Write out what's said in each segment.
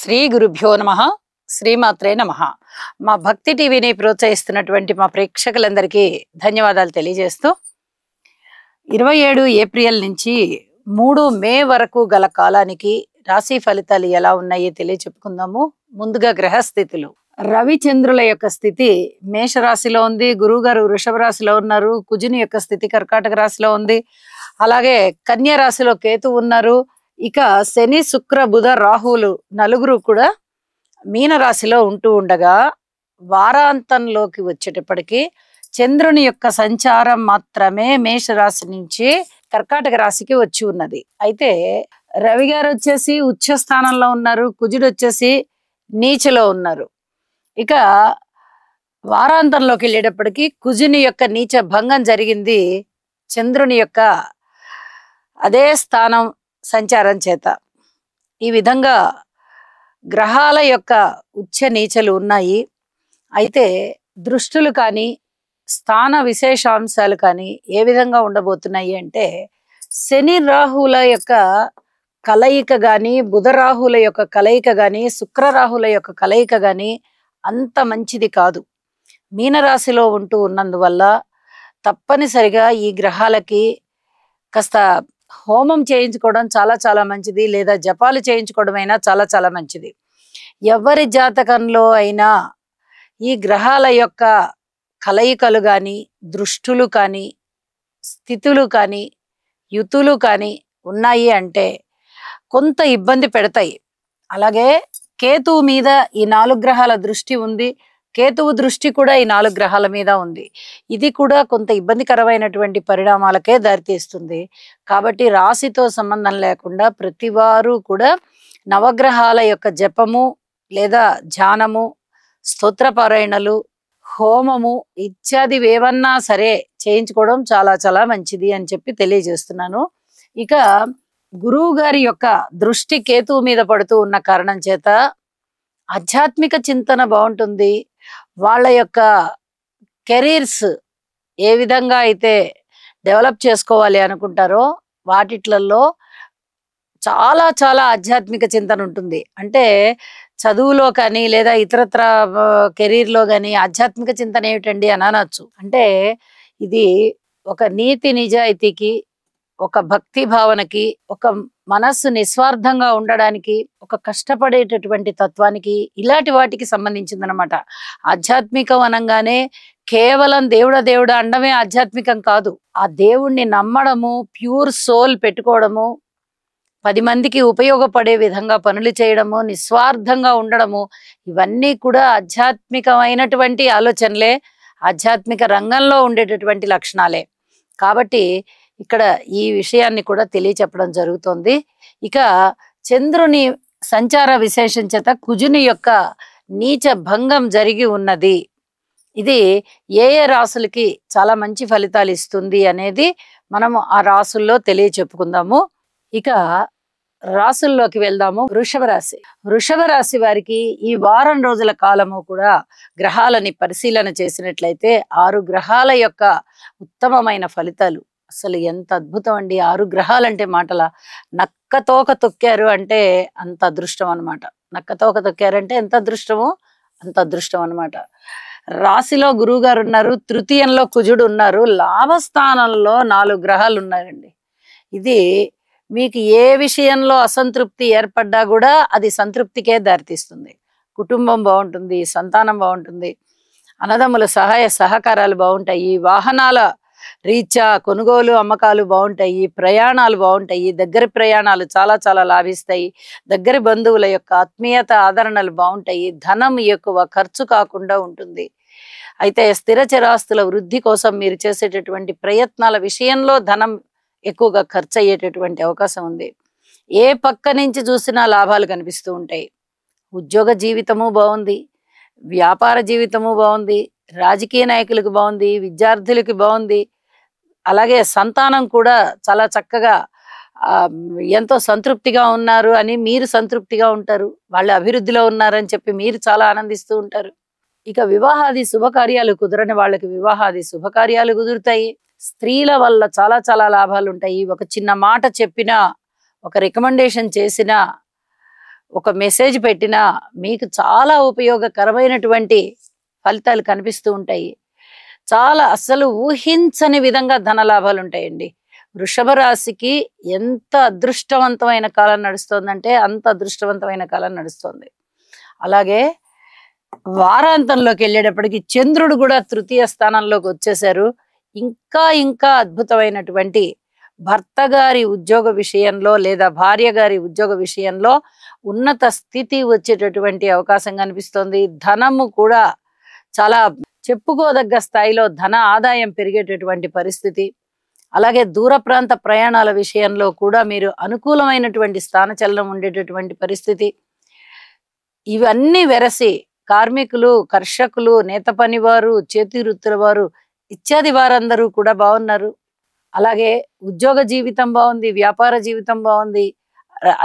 శ్రీ గురుభ్యో నమః. శ్రీమాత్రే నమః. మా భక్తి టీవీని ప్రోత్సహిస్తున్నటువంటి మా ప్రేక్షకులందరికీ ధన్యవాదాలు తెలియజేస్తూ 27 ఏప్రిల్ నుంచి 3 మే వరకు గల కాలానికి రాశి ఫలితాలు ఎలా ఉన్నాయో తెలియచెప్పుకుందాము. ముందుగా గ్రహస్థితులు. రవిచంద్రుల యొక్క స్థితి మేషరాశిలో ఉంది. గురువు గారు వృషభ రాశిలో ఉన్నారు. కుజుని యొక్క స్థితి కర్కాటక రాశిలో ఉంది. అలాగే కన్యా రాశిలో కేతు ఉన్నారు. ఇక శని శుక్ర బుధ రాహువులు నలుగురు కూడా మీన రాశిలో ఉంటూ ఉండగా వారాంతంలోకి వచ్చేటప్పటికి చంద్రుని యొక్క సంచారం మాత్రమే మేషరాశి నుంచి కర్కాటక రాశికి వచ్చి ఉన్నది. అయితే రవి గారు వచ్చేసి ఉచ్చ స్థానంలో ఉన్నారు. కుజుడు వచ్చేసి నీచలో ఉన్నారు. ఇక వారాంతంలోకి వెళ్ళేటప్పటికి కుజుని యొక్క నీచ భంగం జరిగింది చంద్రుని యొక్క అదే స్థానం సంచారం చేత. ఈ విధంగా గ్రహాల యొక్క ఉచ్చ నీచలు ఉన్నాయి. అయితే దృష్టులు కానీ స్థాన విశేషాంశాలు కానీ ఏ విధంగా ఉండబోతున్నాయి అంటే శని రాహుల యొక్క కలయిక గాని, బుధ రాహుల యొక్క కలయిక గాని, శుక్ర రాహుల యొక్క కలయిక గాని అంత మంచిది కాదు. మీనరాశిలో ఉంటూ ఉన్నందువల్ల తప్పనిసరిగా ఈ గ్రహాలకి కాస్త హోమం చేయించుకోవడం చాలా చాలా మంచిది, లేదా జపాలు చేయించుకోవడం అయినా చాలా చాలా మంచిది. ఎవరి జాతకంలో అయినా ఈ గ్రహాల యొక్క కలయికలు కానీ, దృష్టులు కానీ, స్థితులు కానీ, యుతులు కానీ ఉన్నాయి అంటే కొంత ఇబ్బంది పెడతాయి. అలాగే కేతువు మీద ఈ 4 గ్రహాల దృష్టి ఉంది. కేతువు దృష్టి కూడా ఈ 4 గ్రహాల మీద ఉంది. ఇది కూడా కొంత ఇబ్బందికరమైనటువంటి పరిణామాలకే దారితీస్తుంది. కాబట్టి రాశితో సంబంధం లేకుండా ప్రతి వారు కూడా నవగ్రహాల యొక్క జపము లేదా ధ్యానము, స్తోత్రపారాయణలు, హోమము ఇత్యాది ఏవన్నా సరే చేయించుకోవడం చాలా చాలా మంచిది అని చెప్పి తెలియజేస్తున్నాను. ఇక గురువు గారి యొక్క దృష్టి కేతువు మీద పడుతూ ఉన్న కారణం చేత ఆధ్యాత్మిక చింతన బాగుంటుంది. వాళ్ళ యొక్క కెరీర్స్ ఏ విధంగా అయితే డెవలప్ చేసుకోవాలి అనుకుంటారో వాటిట్లలో చాలా చాలా ఆధ్యాత్మిక చింతన ఉంటుంది. అంటే చదువులో కానీ లేదా ఇతరత్ర కెరీర్లో కానీ ఆధ్యాత్మిక చింతన ఏమిటండి అని అనొచ్చు. అంటే ఇది ఒక నీతి నిజాయితీకి, ఒక భక్తి భావనకి, ఒక మనస్సు నిస్వార్థంగా ఉండడానికి, ఒక కష్టపడేటటువంటి తత్వానికి, ఇలాంటి వాటికి సంబంధించిందనమాట. ఆధ్యాత్మికం అనగానే కేవలం దేవుడ అండమే ఆధ్యాత్మికం కాదు. ఆ దేవుణ్ణి నమ్మడము, ప్యూర్ సోల్ పెట్టుకోవడము, 10 మందికి ఉపయోగపడే విధంగా పనులు చేయడము, నిస్వార్థంగా ఉండడము, ఇవన్నీ కూడా ఆధ్యాత్మికమైనటువంటి ఆలోచనలే, ఆధ్యాత్మిక రంగంలో ఉండేటటువంటి లక్షణాలే. కాబట్టి ఇక్కడ ఈ విషయాన్ని కూడా తెలియచెప్పడం జరుగుతోంది. ఇక చంద్రుని సంచార విశేషం చేత కుజుని యొక్క నీచ భంగం జరిగి ఉన్నది. ఇది ఏ ఏ రాసులకి చాలా మంచి ఫలితాలు ఇస్తుంది అనేది మనము ఆ రాసుల్లో తెలియచెప్పుకుందాము. ఇక రాసుల్లోకి వెళ్దాము. వృషభ రాశి. వృషభ రాశి వారికి ఈ వారం రోజుల కాలము కూడా గ్రహాలని పరిశీలన చేసినట్లయితే 6 గ్రహాల యొక్క ఉత్తమమైన ఫలితాలు. అసలు ఎంత అద్భుతం అండి! 6 గ్రహాలంటే మాటల. నక్కతోక తొక్కారు అంటే అంత అదృష్టం అనమాట. నక్కతోక తొక్కారంటే ఎంత అదృష్టమో అంత అదృష్టం అనమాట. రాశిలో గురువు గారు ఉన్నారు, తృతీయంలో కుజుడు ఉన్నారు, లాభస్థానంలో 4 గ్రహాలు ఉన్నారండి. ఇది మీకు ఏ విషయంలో అసంతృప్తి ఏర్పడ్డా కూడా అది సంతృప్తికే దారితీస్తుంది. కుటుంబం బాగుంటుంది, సంతానం బాగుంటుంది, అన్నదమ్ముల సహాయ సహకారాలు బాగుంటాయి, వాహనాల రీత్యా కొనుగోలు అమ్మకాలు బాగుంటాయి, ప్రయాణాలు బాగుంటాయి, దగ్గరి ప్రయాణాలు చాలా చాలా లాభిస్తాయి, దగ్గరి బంధువుల యొక్క ఆత్మీయత ఆదరణలు బాగుంటాయి, ధనం ఎక్కువ ఖర్చు కాకుండా ఉంటుంది. అయితే స్థిర చరాస్తుల వృద్ధి కోసం మీరు చేసేటటువంటి ప్రయత్నాల విషయంలో ధనం ఎక్కువగా ఖర్చు అయ్యేటటువంటి అవకాశం ఉంది. ఏ పక్క నుంచి చూసినా లాభాలు కనిపిస్తూ ఉంటాయి. ఉద్యోగ జీవితము బాగుంది, వ్యాపార జీవితము బాగుంది, రాజకీయ నాయకులకు బాగుంది, విద్యార్థులకి బాగుంది. అలాగే సంతానం కూడా చాలా చక్కగా ఎంతో సంతృప్తిగా ఉన్నారు అని మీరు సంతృప్తిగా ఉంటారు. వాళ్ళు అభివృద్ధిలో ఉన్నారని చెప్పి మీరు చాలా ఆనందిస్తూ ఉంటారు. ఇక వివాహాది శుభకార్యాలు కుదరని వాళ్ళకి వివాహాది శుభకార్యాలు కుదురుతాయి. స్త్రీల వల్ల చాలా చాలా లాభాలు ఉంటాయి. ఒక చిన్న మాట చెప్పినా, ఒక రికమెండేషన్ చేసినా ఒక మెసేజ్ పెట్టినా మీకు చాలా ఉపయోగకరమైనటువంటి ఫలితాలు కనిపిస్తూ ఉంటాయి. చాలా అసలు ఊహించని విధంగా ధన లాభాలు ఉంటాయండి. వృషభ రాశికి ఎంత అదృష్టవంతమైన కాలం నడుస్తోందంటే అంత అదృష్టవంతమైన కాలం నడుస్తోంది. అలాగే వారాంతంలోకి వెళ్ళేటప్పటికి చంద్రుడు కూడా తృతీయ స్థానంలోకి వచ్చేశారు. ఇంకా ఇంకా అద్భుతమైనటువంటి భర్త గారి ఉద్యోగ విషయంలో లేదా భార్య గారి ఉద్యోగ విషయంలో ఉన్నత స్థితి వచ్చేటటువంటి అవకాశం కనిపిస్తోంది. ధనము కూడా చాలా చెప్పుకోదగ్గ స్థాయిలో ధన ఆదాయం పెరిగేటటువంటి పరిస్థితి. అలాగే దూర ప్రాంత ప్రయాణాల విషయంలో కూడా మీరు అనుకూలమైనటువంటి స్థానచలనం ఉండేటటువంటి పరిస్థితి. ఇవన్నీ వెరసి కార్మికులు, కర్షకులు, నేత పనివారు, చేతి వృత్తుల వారు ఇత్యాది వారందరూ కూడా బాగున్నారు. అలాగే ఉద్యోగ జీవితం బాగుంది, వ్యాపార జీవితం బాగుంది.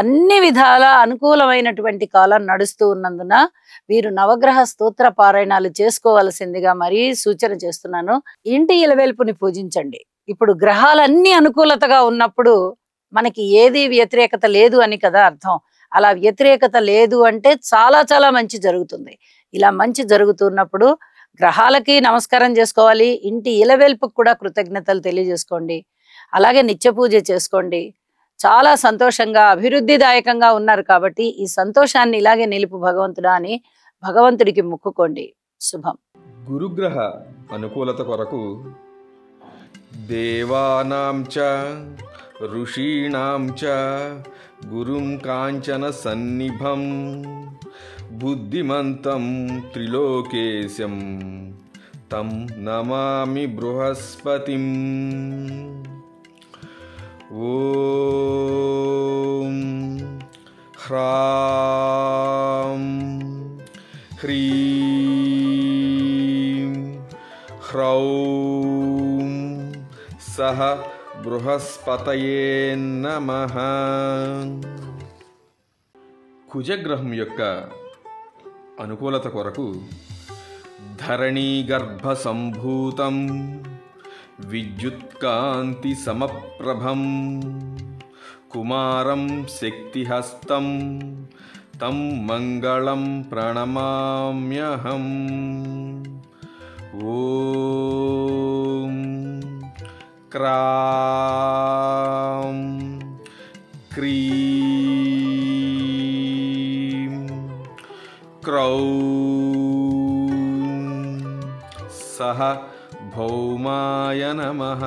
అన్ని విధాల అనుకూలమైనటువంటి కాలం నడుస్తూ ఉన్నందున వీరు నవగ్రహ స్తోత్ర పారాయణాలు చేసుకోవాల్సిందిగా మరీ సూచన చేస్తున్నాను. ఇంటి ఇలవేల్పుని పూజించండి. ఇప్పుడు గ్రహాలన్నీ అనుకూలతగా ఉన్నప్పుడు మనకి ఏది వ్యతిరేకత లేదు అని కదా అర్థం. అలా వ్యతిరేకత లేదు అంటే చాలా చాలా మంచి జరుగుతుంది. ఇలా మంచి జరుగుతున్నప్పుడు గ్రహాలకి నమస్కారం చేసుకోవాలి. ఇంటి ఇలవేల్పుకు కూడా కృతజ్ఞతలు తెలియజేసుకోండి. అలాగే నిత్య పూజ చేసుకోండి. చాలా సంతోషంగా అభివృద్ధిదాయకంగా ఉన్నారు కాబట్టి ఈ సంతోషాన్ని ఇలాగే నిలుపు భగవంతుడా అని భగవంతుడికి మొక్కుకోండి. శుభం. గురుగ్రహ అనుకూలత కొరకు దేవానాం చ ఋషీణాం చ గురుం కాంచన సన్నిభం బుద్ధిమంతం త్రిలోకేశం తం నమామి బృహస్పతిం. ఓం హ్రాం హ్రీం హ్రౌం సహ బృహస్పతయే నమః. కుజగ్రహం యొక్క అనుకూలత కొరకు ధరణీ గర్భ సంభూతం విద్యుత్కాంతి సమప్రభం కుమారం శక్తిహస్తం తం మంగళం ప్రణమామ్యహం. ఓం క్రాం క్రీం క్రౌం సహ భౌమాయ నమః.